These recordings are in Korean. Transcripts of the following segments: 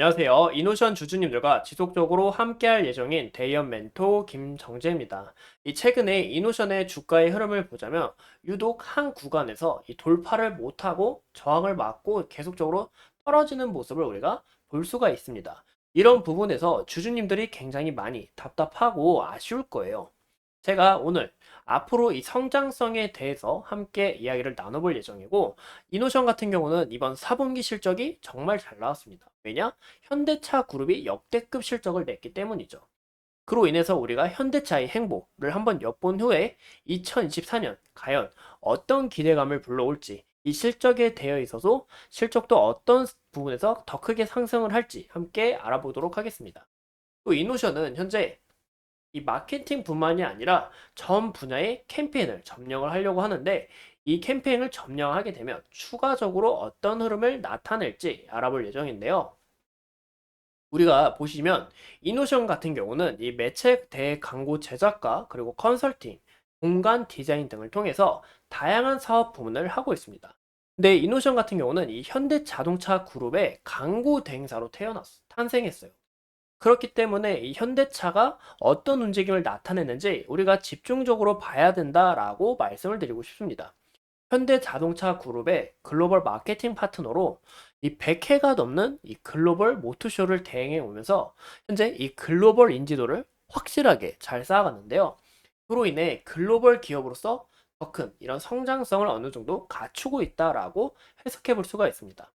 안녕하세요. 이노션 주주님들과 지속적으로 함께할 예정인 대의원 멘토 김정재입니다. 최근에 이노션의 주가의 흐름을 보자면 유독 한 구간에서 이 돌파를 못하고 저항을 맞고 계속적으로 떨어지는 모습을 우리가 볼 수가 있습니다. 이런 부분에서 주주님들이 굉장히 많이 답답하고 아쉬울 거예요. 제가 오늘 앞으로 이 성장성에 대해서 함께 이야기를 나눠볼 예정이고, 이노션 같은 경우는 이번 4분기 실적이 정말 잘 나왔습니다. 왜냐? 현대차 그룹이 역대급 실적을 냈기 때문이죠. 그로 인해서 우리가 현대차의 행보를 한번 엿본 후에 2024년 과연 어떤 기대감을 불러올지, 이 실적에 대해 있어서 실적도 어떤 부분에서 더 크게 상승을 할지 함께 알아보도록 하겠습니다. 또 이노션은 현재 이 마케팅뿐만이 아니라 전 분야의 캠페인을 점령을 하려고 하는데, 이 캠페인을 점령하게 되면 추가적으로 어떤 흐름을 나타낼지 알아볼 예정인데요. 우리가 보시면 이노션 같은 경우는 이 매체 대 광고 제작과 그리고 컨설팅, 공간 디자인 등을 통해서 다양한 사업 부문을 하고 있습니다. 근데 이노션 같은 경우는 이 현대 자동차 그룹의 광고 대행사로 탄생했어요. 그렇기 때문에 이 현대차가 어떤 움직임을 나타내는지 우리가 집중적으로 봐야 된다라고 말씀을 드리고 싶습니다. 현대자동차 그룹의 글로벌 마케팅 파트너로 이 100회가 넘는 이 글로벌 모터쇼를 대행해 오면서 현재 이 글로벌 인지도를 확실하게 잘 쌓아갔는데요. 그로 인해 글로벌 기업으로서 더 큰 이런 성장성을 어느 정도 갖추고 있다라고 해석해 볼 수가 있습니다.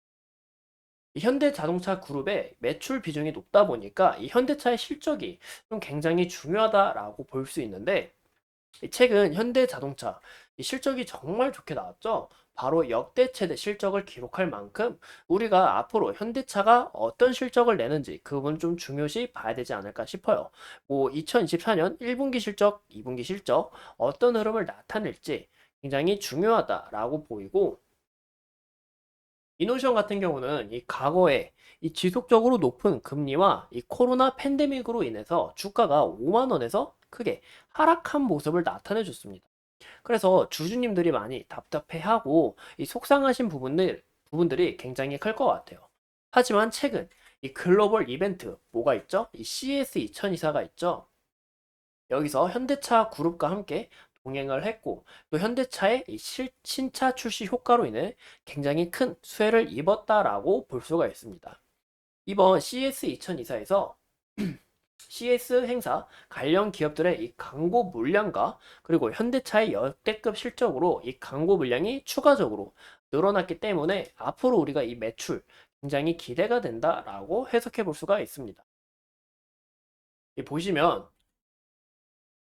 이 현대자동차 그룹의 매출 비중이 높다 보니까 이 현대차의 실적이 좀 굉장히 중요하다라고 볼 수 있는데, 최근 현대자동차 이 실적이 정말 좋게 나왔죠. 바로 역대 최대 실적을 기록할 만큼 우리가 앞으로 현대차가 어떤 실적을 내는지 그 부분 좀 중요시 봐야 되지 않을까 싶어요. 뭐 2024년 1분기 실적, 2분기 실적 어떤 흐름을 나타낼지 굉장히 중요하다라고 보이고, 이노션 같은 경우는 이 과거에 이 지속적으로 높은 금리와 이 코로나 팬데믹으로 인해서 주가가 5만 원에서 크게 하락한 모습을 나타내 줬습니다. 그래서 주주님들이 많이 답답해하고 이 속상하신 부분들이 굉장히 클 것 같아요. 하지만 최근 이 글로벌 이벤트 뭐가 있죠? 이 CES 2024가 있죠. 여기서 현대차 그룹과 함께 동행을 했고, 또 현대차의 이 신차 출시 효과로 인해 굉장히 큰 수혜를 입었다라고 볼 수가 있습니다. 이번 CES 2024에서 CS 행사 관련 기업들의 이 광고 물량과 그리고 현대차의 역대급 실적으로 이 광고 물량이 추가적으로 늘어났기 때문에 앞으로 우리가 이 매출 굉장히 기대가 된다라고 해석해 볼 수가 있습니다. 보시면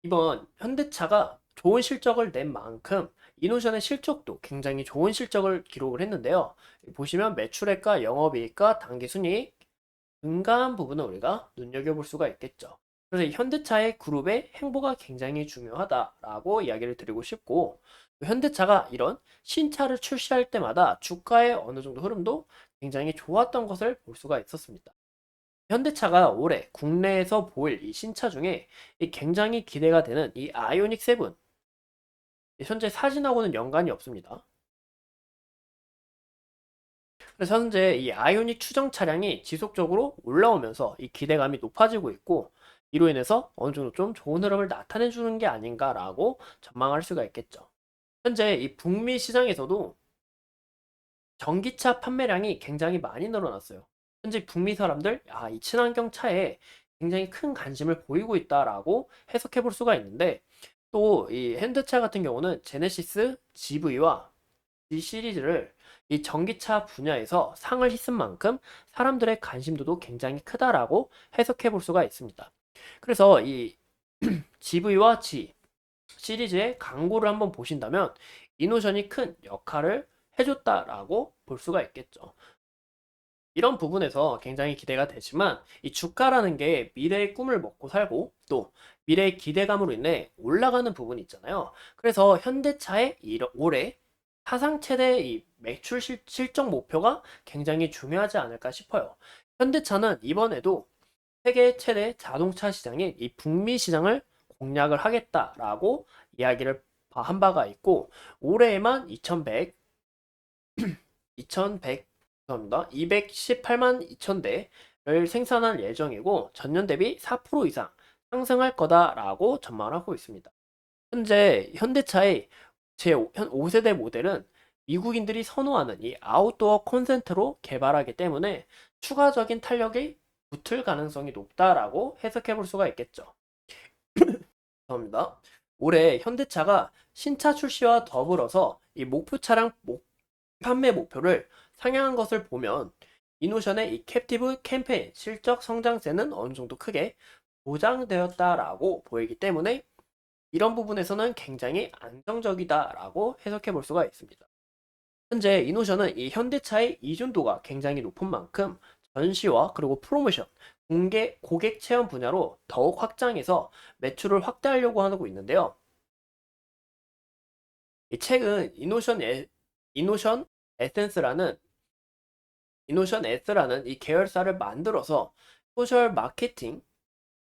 이번 현대차가 좋은 실적을 낸 만큼 이노션의 실적도 굉장히 좋은 실적을 기록을 했는데요. 보시면 매출액과 영업이익과 당기순이익 증가한 부분은 우리가 눈여겨볼 수가 있겠죠. 그래서 이 현대차의 그룹의 행보가 굉장히 중요하다라고 이야기를 드리고 싶고, 또 현대차가 이런 신차를 출시할 때마다 주가의 어느 정도 흐름도 굉장히 좋았던 것을 볼 수가 있었습니다. 현대차가 올해 국내에서 보일 이 신차 중에 이 굉장히 기대가 되는 이 아이오닉 7, 현재 사진하고는 연관이 없습니다. 그래서 현재 이 아이오닉 추정 차량이 지속적으로 올라오면서 이 기대감이 높아지고 있고, 이로 인해서 어느 정도 좀 좋은 흐름을 나타내 주는 게 아닌가라고 전망할 수가 있겠죠. 현재 이 북미 시장에서도 전기차 판매량이 굉장히 많이 늘어났어요. 현재 북미 사람들, 이 친환경 차에 굉장히 큰 관심을 보이고 있다라고 해석해 볼 수가 있는데, 또 이 현대차 같은 경우는 제네시스 GV와 G 시리즈를 이 전기차 분야에서 상을 휩쓴 만큼 사람들의 관심도도 굉장히 크다라고 해석해 볼 수가 있습니다. 그래서 이 GV와 G 시리즈의 광고를 한번 보신다면 이노션이 큰 역할을 해줬다라고 볼 수가 있겠죠. 이런 부분에서 굉장히 기대가 되지만, 이 주가라는 게 미래의 꿈을 먹고 살고 또 미래의 기대감으로 인해 올라가는 부분이 있잖아요. 그래서 현대차의 올해 사상 최대 이 매출 실적 목표가 굉장히 중요하지 않을까 싶어요. 현대차는 이번에도 세계 최대 자동차 시장인 이 북미 시장을 공략을 하겠다라고 이야기를 한 바가 있고, 올해에만 2100 죄송합니다. 218만 2천 대 생산할 예정이고 전년 대비 4% 이상 상승할 거다라고 전망을 하고 있습니다. 현재 현대차의 제5세대 모델은 미국인들이 선호하는 이 아웃도어 콘센트로 개발하기 때문에 추가적인 탄력이 붙을 가능성이 높다라고 해석해 볼 수가 있겠죠. 감사합니다. 올해 현대차가 신차 출시와 더불어서 이 목표 차량 판매 목표를 상향한 것을 보면 이노션의 이 캡티브 캠페인 실적 성장세는 어느 정도 크게 보장되었다라고 보이기 때문에 이런 부분에서는 굉장히 안정적이다라고 해석해 볼 수가 있습니다. 현재 이노션은 이 현대차의 이준도가 굉장히 높은 만큼 전시와 그리고 프로모션, 공개 고객 체험 분야로 더욱 확장해서 매출을 확대하려고 하고 있는데요. 이 최근 이노션 에센스라는 이노션 S라는 이 계열사를 만들어서 소셜 마케팅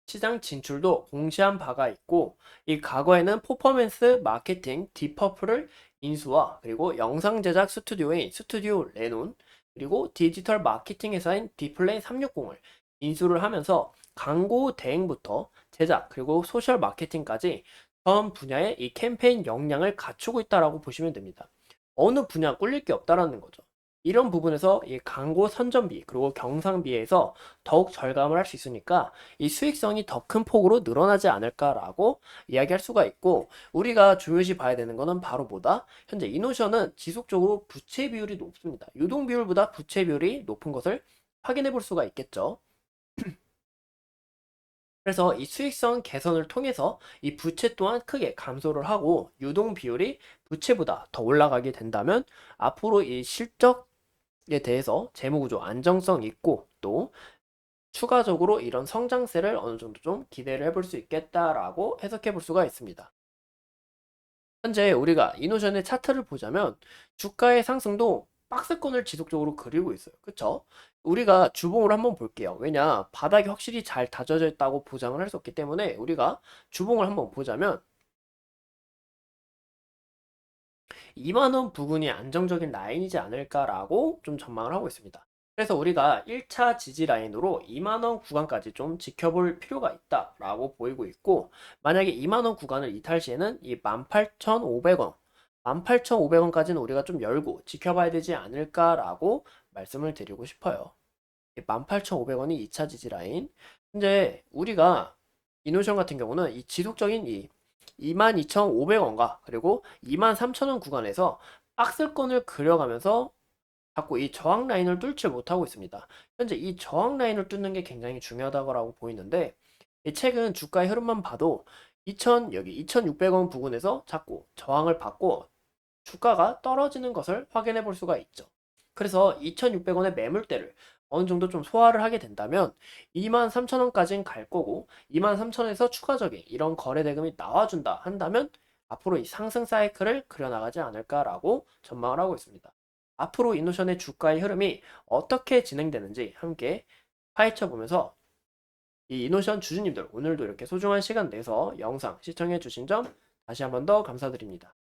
시장 진출도 공시한 바가 있고, 이 과거에는 퍼포먼스 마케팅 디퍼플을 인수와 그리고 영상 제작 스튜디오인 스튜디오 레논, 그리고 디지털 마케팅 회사인 디플레이 360을 인수를 하면서 광고 대행부터 제작 그리고 소셜 마케팅까지 전 분야의 이 캠페인 역량을 갖추고 있다라고 보시면 됩니다. 어느 분야 꿀릴 게 없다라는 거죠. 이런 부분에서 이 광고 선전비 그리고 경상비에서 더욱 절감을 할 수 있으니까 이 수익성이 더 큰 폭으로 늘어나지 않을까라고 이야기할 수가 있고, 우리가 중요시 봐야 되는 거는 바로 뭐다? 현재 이노션은 지속적으로 부채 비율이 높습니다. 유동 비율보다 부채 비율이 높은 것을 확인해 볼 수가 있겠죠. 그래서 이 수익성 개선을 통해서 이 부채 또한 크게 감소를 하고 유동 비율이 부채보다 더 올라가게 된다면 앞으로 이 실적에 대해서 재무구조 안정성 있고 또 추가적으로 이런 성장세를 어느 정도 좀 기대를 해볼 수 있겠다라고 해석해 볼 수가 있습니다. 현재 우리가 이노션의 차트를 보자면 주가의 상승도 박스권을 지속적으로 그리고 있어요. 그쵸? 우리가 주봉을 한번 볼게요. 왜냐, 바닥이 확실히 잘 다져져 있다고 보장을 할 수 없기 때문에 우리가 주봉을 한번 보자면 2만원 부근이 안정적인 라인이지 않을까라고 좀 전망을 하고 있습니다. 그래서 우리가 1차 지지 라인으로 2만원 구간까지 좀 지켜볼 필요가 있다라고 보이고 있고, 만약에 2만원 구간을 이탈 시에는 이 18,500원, 18,500원까지는 우리가 좀 열고 지켜봐야 되지 않을까라고 말씀을 드리고 싶어요. 18,500원이 2차 지지 라인. 현재 우리가 이노션 같은 경우는 이 지속적인 이 22,500원과 그리고 23,000원 구간에서 박스권을 그려가면서 자꾸 이 저항 라인을 뚫지 못하고 있습니다. 현재 이 저항 라인을 뚫는 게 굉장히 중요하다고 보이는데, 이 최근 주가의 흐름만 봐도 2,600원 부근에서 자꾸 저항을 받고 주가가 떨어지는 것을 확인해 볼 수가 있죠. 그래서 2,600원의 매물대를 어느 정도 좀 소화를 하게 된다면 23,000원까지는 갈 거고, 23,000원에서 추가적인 이런 거래 대금이 나와준다 한다면 앞으로 이 상승 사이클을 그려나가지 않을까라고 전망을 하고 있습니다. 앞으로 이노션의 주가의 흐름이 어떻게 진행되는지 함께 파헤쳐 보면서, 이 이노션 주주님들 오늘도 이렇게 소중한 시간 내서 영상 시청해 주신 점 다시 한번 더 감사드립니다.